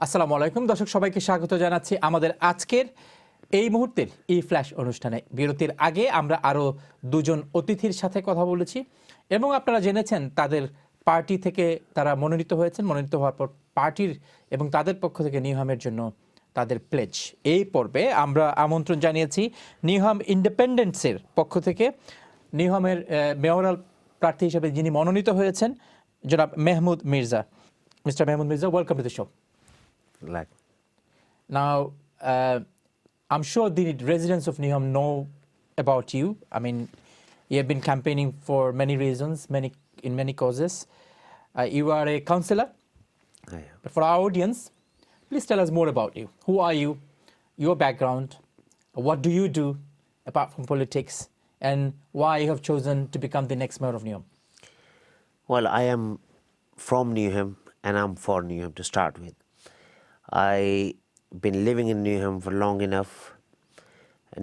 আসসালামু আলাইকুম দর্শক, সবাইকে স্বাগত জানাচ্ছি আমাদের আজকের এই মুহূর্তের ই ফ্ল্যাশ অনুষ্ঠানে। বিরতির আগে আমরা আরও দুজন অতিথির সাথে কথা বলেছি এবং আপনারা জেনেছেন তাদের পার্টি থেকে তারা মনোনীত হয়েছেন। মনোনীত হওয়ার পর পার্টির এবং তাদের পক্ষ থেকে নিউহামের জন্য তাদের প্লেজ। এই পর্বে আমরা আমন্ত্রণ জানিয়েছি নিউহাম ইন্ডিপেন্ডেন্সের পক্ষ থেকে নিউহামের মেয়রাল প্রার্থী হিসেবে যিনি মনোনীত হয়েছেন, জনাব Mehmood Mirza. Mister Mehmood Mirza, welcome to the show. Now, I'm sure the residents of Niham know about you. I mean, you have been campaigning for many reasons, in many causes. You are a councillor. But for our audience, please tell us more about you. Who are you? Your background? What do you do apart from politics? And why you have chosen to become the next mayor of Niham? Well, I am from Niham and I'm for Niham to start with. I've been living in Niham for long enough,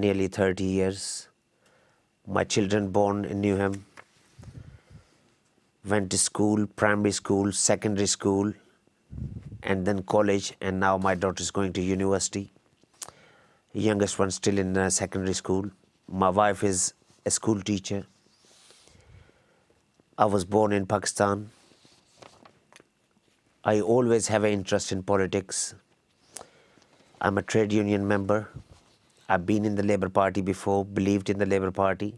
nearly 30 years. My children born in Niham, went to school, primary school, secondary school, and then college, and now my daughter is going to university. Youngest one still in secondary school. My wife is a school teacher. I was born in Pakistan. I always have an interest in politics. I'm a trade union member. I've been in the Labour Party before, believed in the Labour Party.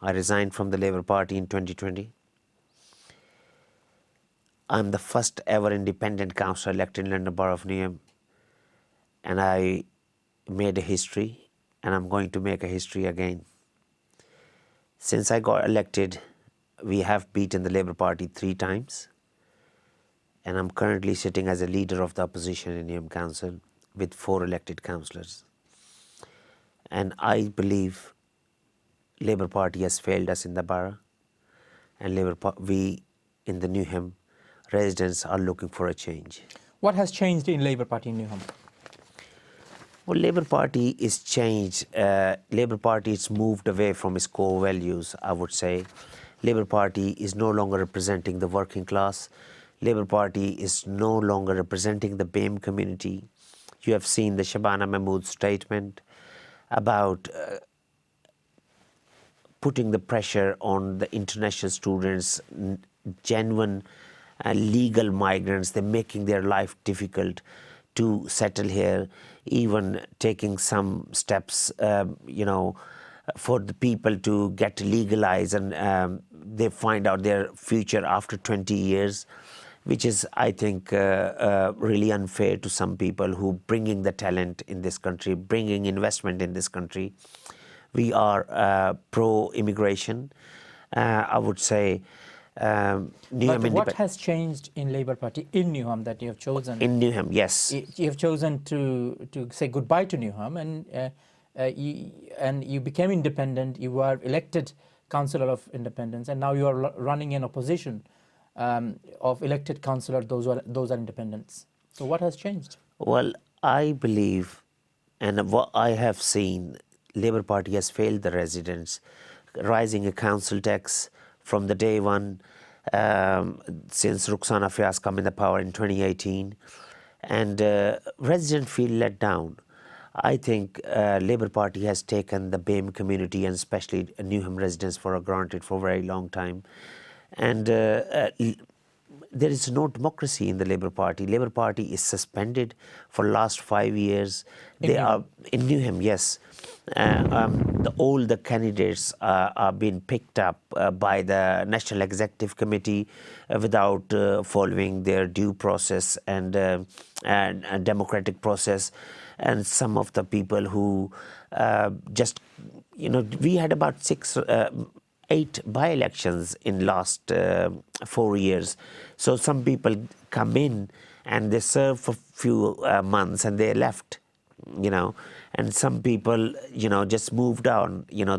I resigned from the Labour Party in 2020. I'm the first ever independent councillor elected in London Borough of Niham. And I made a history, and I'm going to make a history again. Since I got elected, we have beaten the Labour Party 3 times. And I'm currently sitting as a leader of the opposition in Niham Council with 4 elected councillors. And I believe Labour Party has failed us in the borough, and we in the Niham residents are looking for a change. What has changed in Labour Party in Niham? Well, Labour Party is changed. Labour Party has moved away from its core values, I would say. Labour Party is no longer representing the working class. Labour Party is no longer representing the BAME community. You have seen the Shabana Mahmood statement about putting the pressure on the international students, genuine legal migrants. They're making their life difficult to settle here, even taking some steps, for the people to get legalized, and they find out their future after 20 years. Which is, I think, really unfair to some people who bringing the talent in this country, bringing investment in this country. We are pro-immigration. I would say. But what has changed in Labour Party in Niham that you have chosen? In Niham, yes. You have chosen to say goodbye to Niham, and you became independent. You were elected councillor of independence, and now you are running an opposition. Of elected councillor, those are independents. So what has changed? Well, I believe, and what I have seen, Labour Party has failed the residents, rising a council tax from the day one since Rukhsana Fias come in the power in 2018, and residents feel let down. I think Labour Party has taken the BAME community and especially Niham residents for granted for a very long time. And there is no democracy in the Labour Party. Labour Party is suspended for last 5 years. They are in Niham, yes. All the candidates are being picked up by the National Executive Committee without following their due process and democratic process. And some of the people who we had about 8 by-elections in last 4 years. So some people come in and they serve for few months and they left, and some people, just moved on,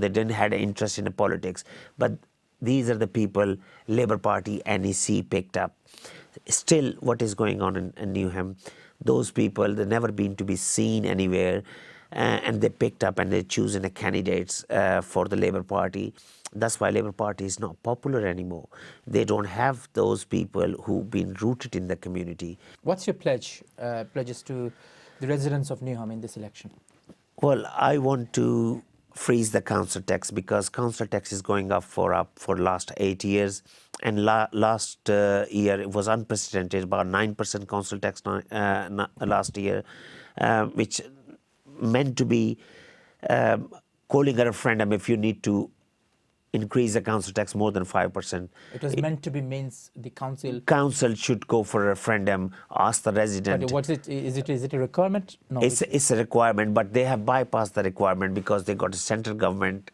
they didn't have an interest in the politics. But these are the people Labour Party, NEC picked up. Still, what is going on in Niham? Those people, they've never been to be seen anywhere. and they picked up and they're choosing the candidates for the Labour Party. That's why Labour Party is not popular anymore. They don't have those people who've been rooted in the community. What's your pledges to the residents of Newham in this election? Well, I want to freeze the council tax because council tax is going up for last 8 years, and last year it was unprecedented, about 9% council tax last year, which meant to be calling a referendum if you need to increase the council tax more than 5%. It was meant to be means the council should go for a referendum, ask the resident. But what's it? Is it a requirement? No. It's a requirement, but they have bypassed the requirement because they got a central government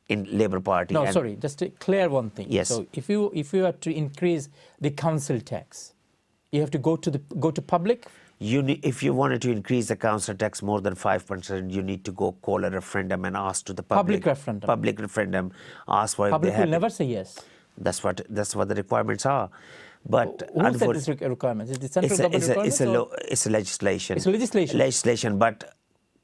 in Labour Party. No, sorry, just to clear one thing. Yes. So if you are to increase the council tax, you have to go to public. If you wanted to increase the council tax more than 5%, you need to go call a referendum and ask to the public. Public referendum. Ask for. Public will never say yes. That's what the requirements are. But who said this requirement? Is it the central government requirement? It's a legislation. It's a legislation. Legislation, but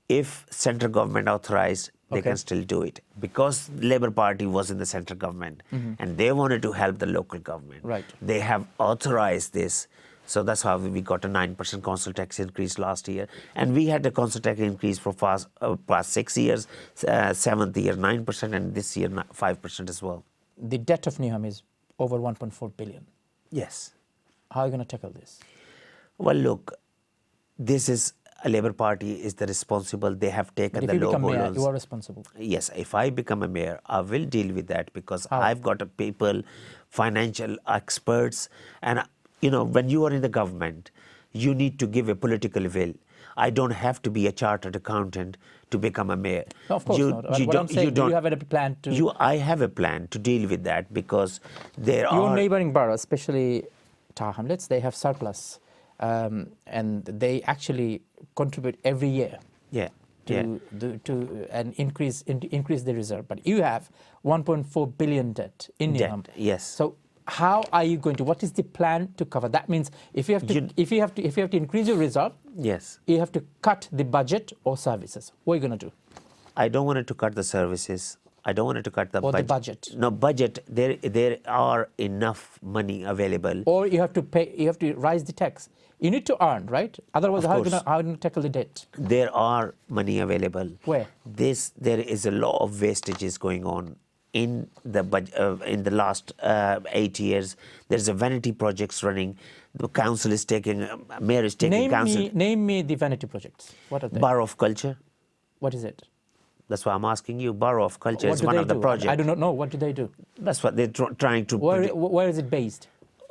if central government authorized, they can still do it because Labour Party was in the central government and they wanted to help the local government. Right. They have authorized this. So that's how we got a 9% council tax increase last year. And we had a council tax increase for past 6 years, 7th year 9%, and this year 5% as well. The debt of Newham is over 1.4 billion. Yes. How are you going to tackle this? Well, look, this is a Labour Party is the responsible. They have taken the low mayor, loans. you are responsible. Yes, if I become a mayor, I will deal with that because I've got people, financial experts, and when you are in the government, you need to give a political will. I don't have to be a chartered accountant to become a mayor. No, of course not. What I'm saying, do you have a plan to... I have a plan to deal with that because Your neighbouring boroughs, especially Tower Hamlets, they have surplus and they actually contribute every year. Yeah. To increase the reserve. But you have 1.4 billion debt in Newham. Yes. So how are you going to? What is the plan to cover? That means if you have to increase your reserve, yes, you have to cut the budget or services. What are you going to do? I don't want to cut the services. I don't want to cut the budget. No budget. There are enough money available. Or you have to pay. You have to rise the tax. You need to earn, right? Otherwise, how are you going to tackle the debt? There are money available. Where? There is a lot of wastages going on. In the last 8 years, there's a vanity projects running. The council is taking, mayor is taking council. Name me the vanity projects. What are they? Borough of Culture. What is it? That's why I'm asking you. Borough of Culture is one of the projects. I do not know. What do they do? That's what they're trying to. Where is it based?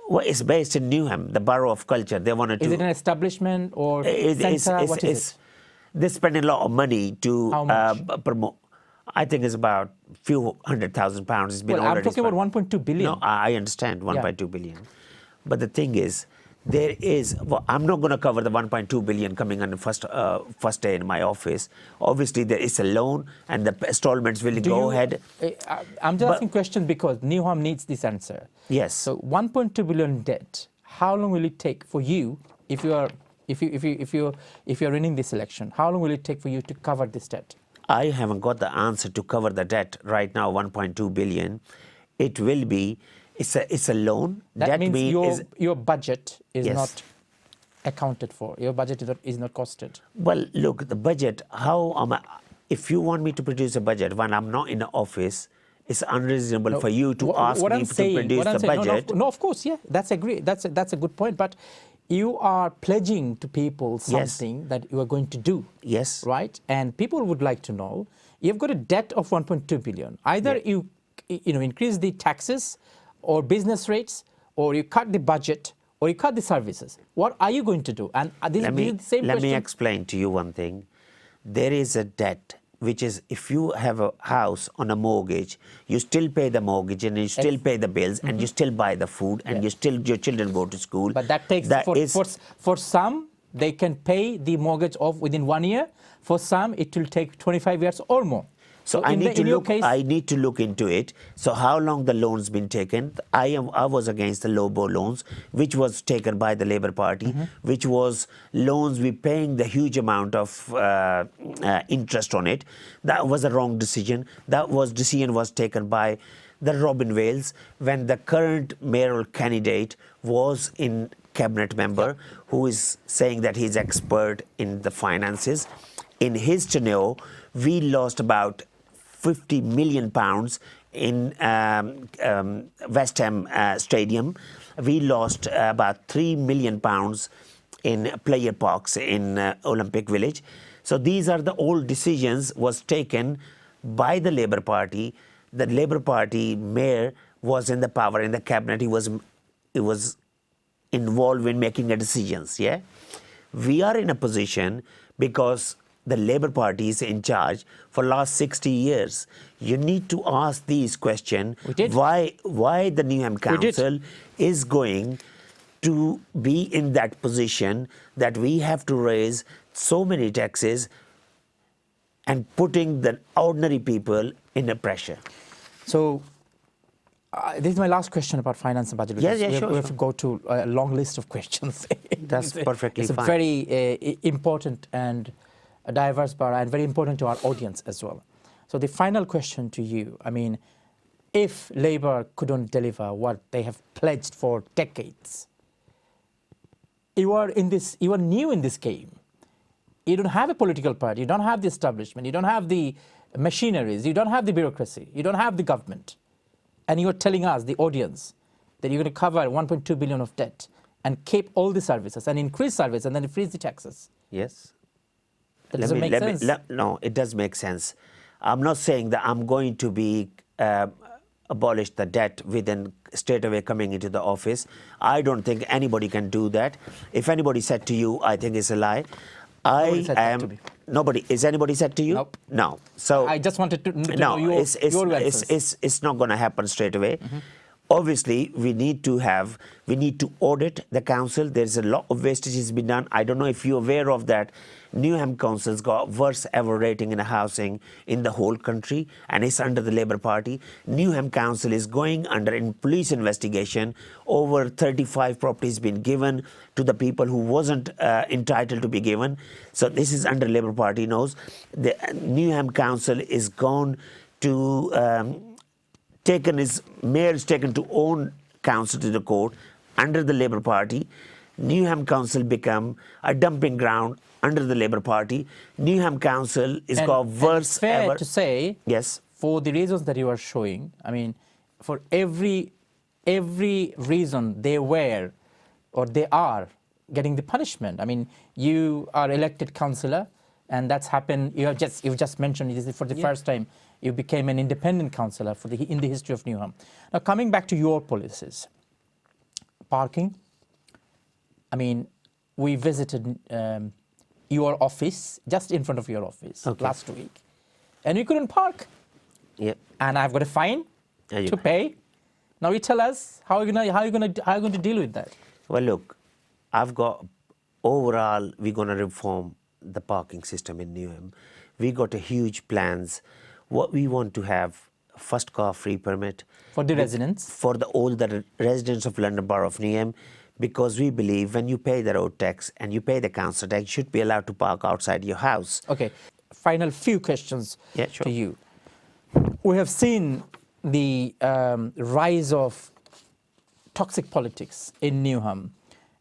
Well, it's based in Newham, the Borough of Culture. They wanted to. Is it an establishment or centre? What is it? They spend a lot of money to promote. I think it's about a few £100,000. It's been already I'm talking about 1.2 billion. No, I understand 1.2 billion. But the thing is, I'm not going to cover the 1.2 billion coming on the first day in my office. Obviously, there is a loan and the installments will go ahead. I'm just asking questions because Newham needs this answer. Yes. So 1.2 billion debt, how long will it take for you if you're winning this election? How long will it take for you to cover this debt? I haven't got the answer to cover the debt right now, 1.2 billion. It will be, it's a loan. That means your budget is not accounted for. Your budget is not costed. Well, look, the budget, if you want me to produce a budget when I'm not in the office, it's unreasonable for you to ask me to produce the budget. No, of course, yeah, that's a good point. But you are pledging to people something that you are going to do. Yes. Right? And people would like to know, you've got a debt of 1.2 billion. Either you increase the taxes or business rates, or you cut the budget, or you cut the services. What are you going to do? And this is the same question. Let me explain to you one thing. There is a debt, which is if you have a house on a mortgage, you still pay the mortgage and you still pay the bills and you still buy the food and your children go to school. But that takes, for some, they can pay the mortgage off within 1 year. For some, it will take 25 years or more. So in your case, I need to look into it. So how long the loans been taken? I was against the low ball loans, which was taken by the Labour Party, which was loans we paying the huge amount of interest on it. That was a wrong decision. Decision was taken by the Robin Wales when the current mayoral candidate was in cabinet member who is saying that he's expert in the finances. In his tenure, we lost about 50 million pounds in West Ham Stadium. We lost about 3 million pounds in player parks in Olympic Village. So these are the old decisions was taken by the Labour Party. The Labour Party mayor was in the power in the cabinet. He was involved in making the decisions. Yeah, we are in a position because the Labour Party is in charge for last 60 years. You need to ask these questions. Why the Newham Council is going to be in that position that we have to raise so many taxes and putting the ordinary people in a pressure. So this is my last question about finance and budget. Sure. We have to go to a long list of questions. That's perfectly fine. It's a very important and a diverse bar and very important to our audience as well. So the final question to you, I mean, if Labour couldn't deliver what they have pledged for decades, you are new in this game. You don't have a political party, you don't have the establishment, you don't have the machineries, you don't have the bureaucracy, you don't have the government. And you're telling us, the audience, that you're going to cover 1.2 billion of debt and keep all the services and increase service and then freeze the taxes. Yes. That doesn't make sense. No, it does make sense. I'm not saying that I'm going to be abolish the debt within straight away coming into the office. I don't think anybody can do that. If anybody said to you, I think it's a lie. Nobody. Is anybody said to you? Nope. No. So I just wanted to know your it's not going to happen straight away. Obviously, we need to audit the council. There's a lot of wastages been done. I don't know if you're aware of that. Newham Council's got worst ever rating in housing in the whole country, and it's under the Labour Party. Newham Council is going under in police investigation. Over 35 properties been given to the people who wasn't entitled to be given. So this is under Labour Party nose. The Newham Council is gone to mayor is taken to own council to the court under the Labour Party. Newham Council become a dumping ground under the Labour Party. Newham Council is got worse fair ever. To say, yes, for the reasons that you are showing, I mean, for every reason they were or they are getting the punishment. I mean, you are elected councillor, and that's happened. You've just mentioned it is for the first time you became an independent councillor in the history of Newham. Now, coming back to your policies, parking. I mean, we visited your office, just in front of your office last week, and you couldn't park. Yep. And I've got a fine to pay. Now you tell us how are you going to deal with that? Well, look, overall we're going to reform the parking system in Newham. We got a huge plans. What we want to have first car free permit for the residents, for all the residents of London Borough of Newham, because we believe when you pay the road tax and you pay the council tax, you should be allowed to park outside your house. Okay, final few questions to you. We have seen the rise of toxic politics in Newham,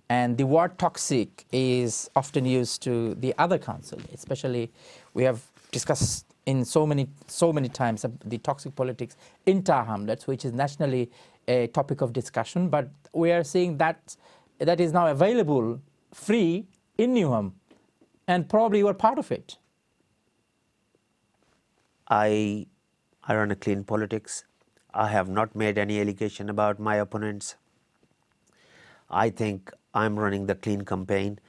and the word toxic is often used to the other council. Especially, we have discussed in so many times the toxic politics in Tower Hamlets, which is nationally a topic of discussion. But we are seeing that is now available free in Newham, and probably you are part of it. I run a clean politics. I have not made any allegation about my opponents. I think I'm running the clean campaign,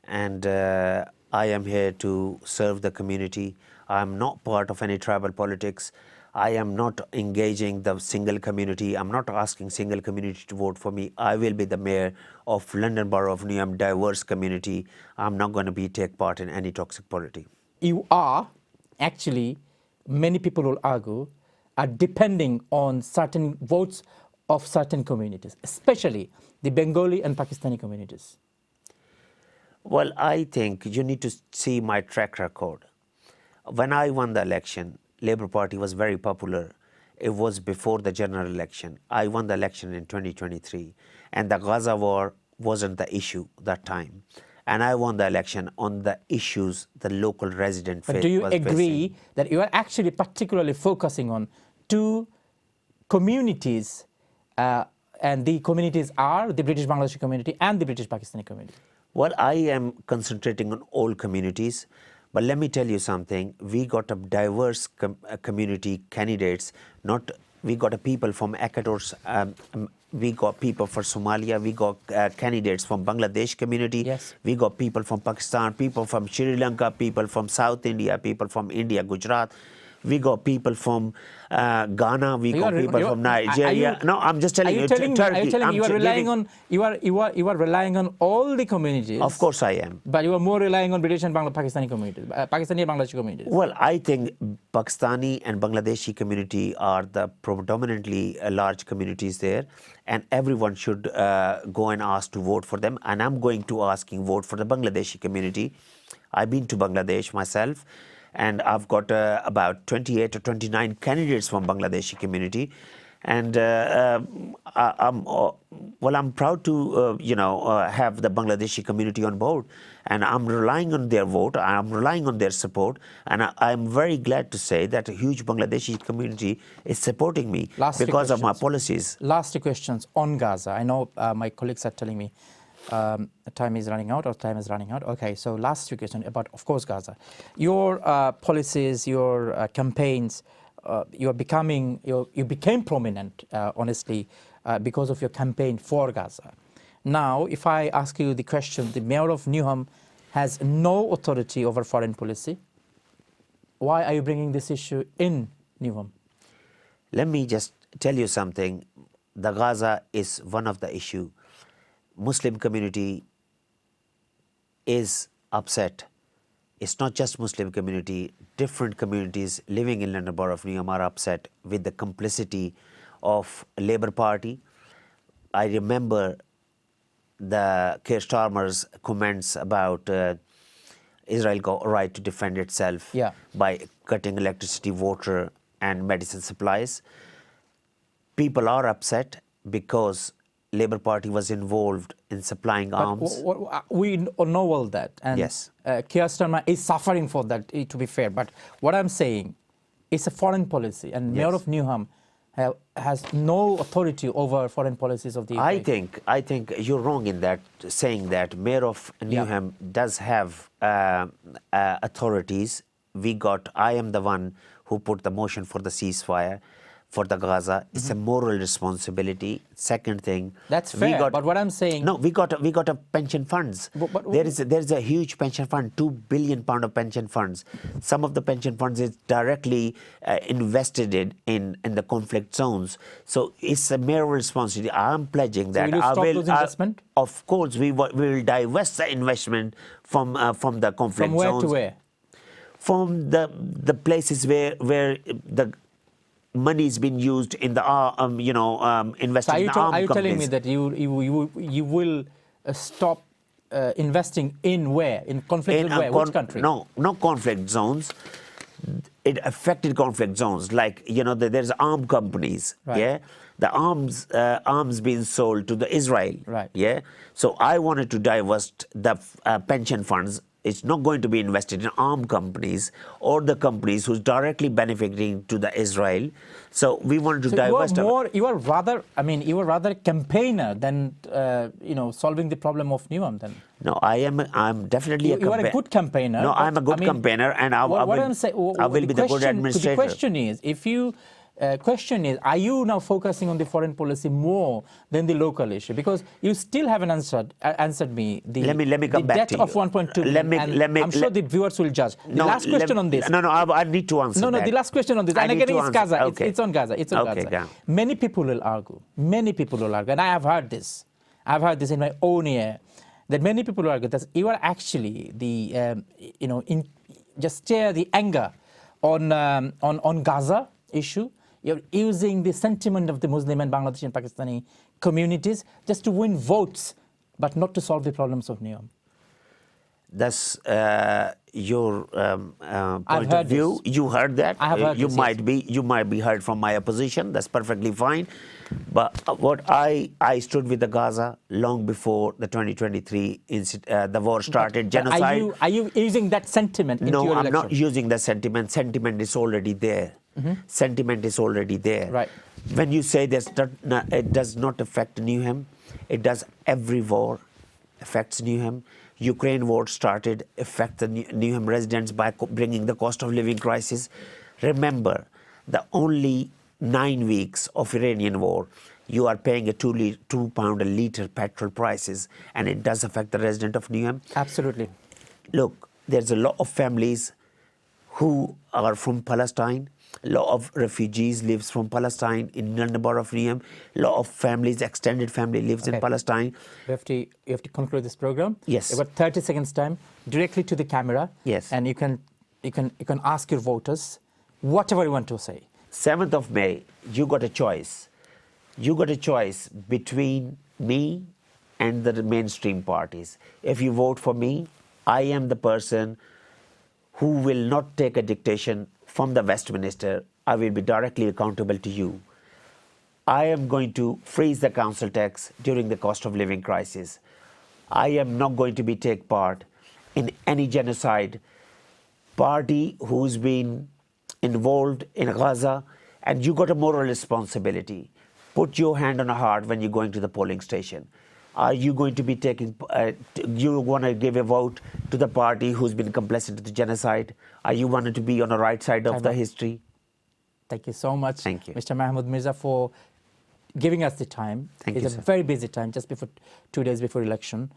and I am here to serve the community. I'm not part of any tribal politics. I am not engaging the single community. I'm not asking single community to vote for me. I will be the mayor of London Borough of Newham, diverse community. I'm not going to take part in any toxic politics. You are actually many people will argue, are depending on certain votes of certain communities, especially the Bengali and Pakistani communities? Well, I think you need to see my track record. When I won the election, Labour Party was very popular. It was before the general election. I won the election in 2023, and the Gaza war wasn't the issue that time. And I won the election on the issues the local resident But do you was agree facing. that you are actually particularly focusing on two communities, and the communities are the British Bangladeshi community and the British Pakistani community? Well, I am concentrating on all communities, but let me tell you something. We got a diverse community candidates. We got a people from Ecuador, we got people from Somalia, we got candidates from Bangladesh community, Yes. we got people from Pakistan, people from Sri Lanka, people from South India, people from India, Gujarat. We got people from Ghana. We got people from Nigeria. No, I'm just telling you, Turkey. Are you telling me you are relying on you are relying on all the communities? Of course, I am. But you are more relying on British and Pakistani communities, Pakistani and Bangladeshi communities. Well, I think Pakistani and Bangladeshi community are the predominantly large communities there, and everyone should go and ask to vote for them. And I'm going to asking vote for the Bangladeshi community. I've been to Bangladesh myself, and I've got about 28 or 29 candidates from Bangladeshi community, and I'm proud to have the Bangladeshi community on board, and I'm relying on their vote, I'm relying on their support, and I'm very glad to say that a huge Bangladeshi community is supporting me because of my policies. Last two questions on Gaza. I know my colleagues are telling me time is running out, or time is running out. Okay, so last two questions about, of course, Gaza. Your policies, your campaigns, you became prominent, honestly, because of your campaign for Gaza. Now, if I ask you the question, the mayor of Newham has no authority over foreign policy. Why are you bringing this issue in Newham? Let me just tell you something. The Gaza is one of the issue. Muslim community is upset. It's not just Muslim community. Different communities living in London Borough of Newham are upset with the complicity of Labour Party. I remember the Keir Starmer's comments about Israel got a right to defend itself by cutting electricity, water and medicine supplies. People are upset because Labour Party was involved in supplying arms. We know all that. And yes. Keir Starmer is suffering for that, to be fair. But what I'm saying, it's a foreign policy, and Mayor of Newham has no authority over foreign policies of the UK. I think you're wrong in that, saying that Mayor of Newham does have authorities. I am the one who put the motion for the ceasefire for the Gaza. It's a moral responsibility. Second thing, that's fair. But what I'm saying, no, we got a pension funds. There is a huge pension fund, £2 billion of pension funds. Some of the pension funds is directly invested in the conflict zones. So it's a moral responsibility. I'm pledging that will you stop those investment? Of course, we will divest the investment from the conflict zones. From where to where? From the places where the money is being used in the investing in armed companies. Are you telling me that you will stop investing in where? In conflict where? Which country? No conflict zones. It affected conflict zones. Like, there's armed companies. Right. Yeah. The arms being sold to the Israel. Right. Yeah. So I wanted to divest the pension funds. It's not going to be invested in armed companies or the companies who's directly benefiting to the Israel. So we wanted to divest. You are rather a campaigner than solving the problem of Newham. Then no, I'm definitely a campaigner. You are a good campaigner. No, I'm a good campaigner, and I will be the good administrator. The question is, are you now focusing on the foreign policy more than the local issue? Because you still haven't answered me. Let me come back to you. The debt of 1.2. I'm sure the viewers will judge. The last question on this. No, I need to answer. No, the last question on this. And again, it's Gaza. Okay. It's on Gaza. It's on Gaza. Yeah. Many people will argue, and I have heard this. I've heard this in my own ear, that many people will argue that you are actually just share the anger on Gaza issue. You're using the sentiment of the Muslim and Bangladeshi and Pakistani communities just to win votes, but not to solve the problems of NIOM. That's your point of view. This. You heard that. I have heard you this, you might be heard from my opposition. That's perfectly fine. But what I stood with the Gaza long before the 2023 the war started. Genocide. Are you using that sentiment into your election? I'm not using the sentiment. Sentiment is already there. Sentiment is already there. Right. When you say it does not affect Newham, it does. Every war affects Newham. Ukraine war started, affect the Newham residents by bringing the cost of living crisis. Remember, the only 9 weeks of Iranian war, you are paying a £2 a litre petrol prices, and it does affect the resident of Newham. Absolutely. Look, there's a lot of families who are from Palestine. A lot of refugees lives from Palestine in number of Newham. A lot of families, extended family lives in Palestine. You have to conclude this program. Yes. About 30 seconds time, directly to the camera. Yes. And you can ask your voters whatever you want to say. 7th of May, you got a choice. You got a choice between me and the mainstream parties. If you vote for me, I am the person who will not take a dictation from the Westminster. I will be directly accountable to you. I am going to freeze the council tax during the cost of living crisis. I am not going to take part in any genocide party who's been involved in Gaza, and you got a moral responsibility. Put your hand on a heart when you're going to the polling station. Are you going to be you want to give a vote to the party who's been complicit to the genocide? Are you wanting to be on the right side of the history? Thank you so much, Thank you. Mr. Mehmood Mirza, for giving us the time. Thank you, It's a very busy time, just before 2 days before election.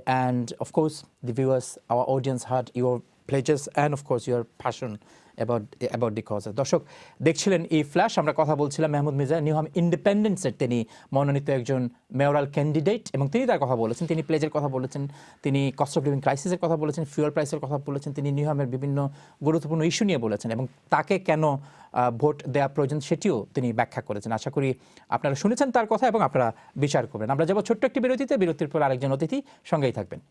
And of course, the viewers, our audience heard your pledges and of course your passion about the cause. দর্শক দেখছিলেন এই flash, আমরা কথা বলছিলাম Mahmud Mirza, Newham ইন্ডিপেন্ডেন্সের তিনি মনোনীত একজন mayoral candidate, এবং তিনি তার কথা বলেছেন, তিনি প্লেজের কথা বলেছেন, তিনি কস্ট অফ লিভিং ক্রাইসিসের কথা বলেছেন, ফিউয়েল প্রাইসের কথা বলেছেন, তিনি নিউহামের বিভিন্ন গুরুত্বপূর্ণ ইস্যু নিয়ে বলেছেন এবং তাকে কেন ভোট দেওয়া প্রয়োজন সেটিও তিনি ব্যাখ্যা করেছেন। আশা করি আপনারা শুনেছেন তার কথা এবং আপনারা বিচার করবেন। আমরা যাব ছোট্ট একটি বিরতিতে, বিরতির পর আরেকজন অতিথি সঙ্গেই থাকবেন।